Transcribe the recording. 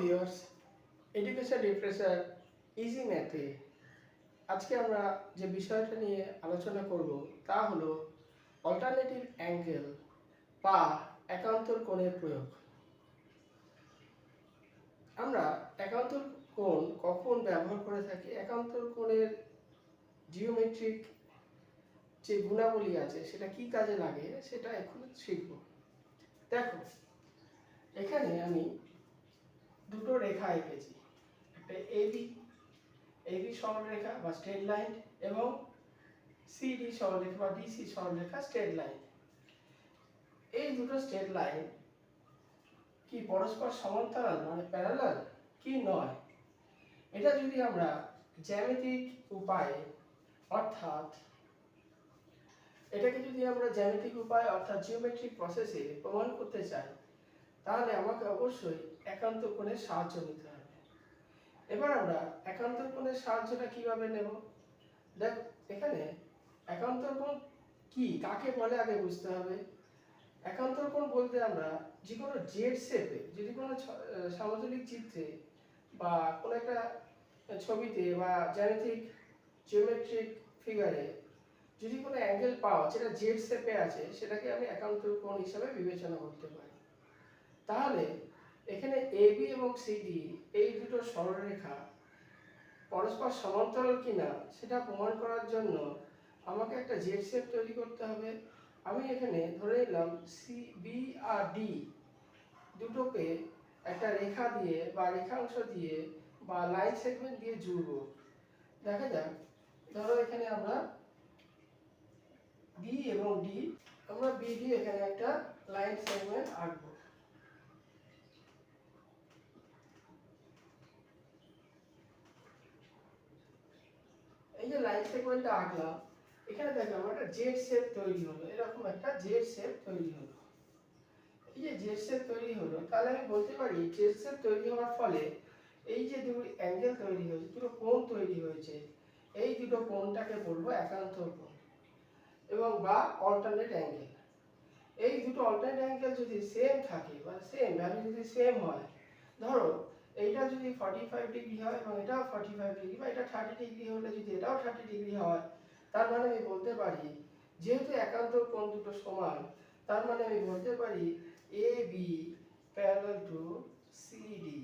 Viewers, education refresher easy ম্যাথে আজকে আমরা যে বিষয়টা নিয়ে আলোচনা করব তা হলো অল্টারনেটিভ অ্যাঙ্গেল বা একান্তর কোণের প্রয়োগ। আমরা একান্তর কোণ কখন ব্যবহার করে থাকি, একান্তর কোণের জিওমেট্রিক যে গুণাবলী আছে সেটা কি কাজে লাগে সেটা এখন শিখব। দেখো, এখানে আমি দুটো রেখা এঁকেছি, একটা এবি সরলরেখা বা স্ট্রেট লাইন এবং সিডি সরলরেখা বা ডিসি সরলরেখা স্ট্রেট লাইন। এই দুটো স্ট্রেট লাইন কি পরস্পর সমান্তরাল মানে প্যারালাল কি নয়, এটা যদি আমরা জ্যামিতিক উপায়ে অর্থাৎ জিওমেট্রিক প্রসেসে প্রমাণ করতে চাই, তাহলে আমাকে অবশ্যই একান্তর কোণের সাহায্য নিতে হবে। এবার আমরা একান্তর কোণের সাহায্যটা কিভাবে নেব? দেখো, এখানে একান্তর কোণ কি কাকে বলে আগে বুঝতে হবে। একান্তর কোণ বলতে আমরা যে কোনো জেড শেপে, যদি কোনো সমতলিক চিত্রে বা কোনো একটা ছবিতে বা জিওমেট্রিক ফিগারে যদি কোনো অ্যাঙ্গেল পাওয়া যেটা জেড শেপে আছে, সেটাকে আমি একান্তর কোণ হিসাবে বিবেচনা করতে পারি। তাহলে এখানে এবি এবং সিডি এই দুটো সরলরেখা পরস্পর সমান্তরাল কিনা সেটা প্রমাণ করার জন্য আমাকে একটা জেড শেপ তৈরি করতে হবে। আমি এখানে ধরে নিলাম সি বি আর ডি দুটোকে একটা রেখা দিয়ে বা রেখাংশ দিয়ে বা লাইন সেগমেন্ট দিয়ে জুড়ব। দেখা যাক, ধরো এখানে আমরা বি এবং ডি, আমরা বিডি এখানে একটা লাইন সেগমেন্ট আঁকবো। এই যে লাইন সেগমেন্টটা আঁকলাম, এখানে দেখো আমার একটা জেড শেপ তৈরি হলো, এরকম একটা জেড শেপ তৈরি হলো। এই যে জেড শেপ তৈরি হলো, তাহলে আমি বলতে পারি জেড শেপ তৈরি হওয়ার ফলে এই যে দুটো অ্যাঙ্গেল তৈরি হয়েছে, দুটো কোণ তৈরি হয়েছে, এই দুটো কোণটাকে বলবো একান্তর কোণ এবং বা অল্টারনেট অ্যাঙ্গেল। এই দুটো অল্টারনেট অ্যাঙ্গেল যদি সেম থাকে বা সেম ভ্যালু যদি সেম হয়, ধরো এইটা যদি 45 ডিগ্রি হয় এবং এটাও 45 ডিগ্রি, বা এটা 30 ডিগ্রি হলে যদি এটাও 30 ডিগ্রি হয়, তার মানে আমি বলতে পারি যেহেতু একান্তর কোণ দুটো সমান, তার মানে আমি বলতে পারি A B parallel to CD.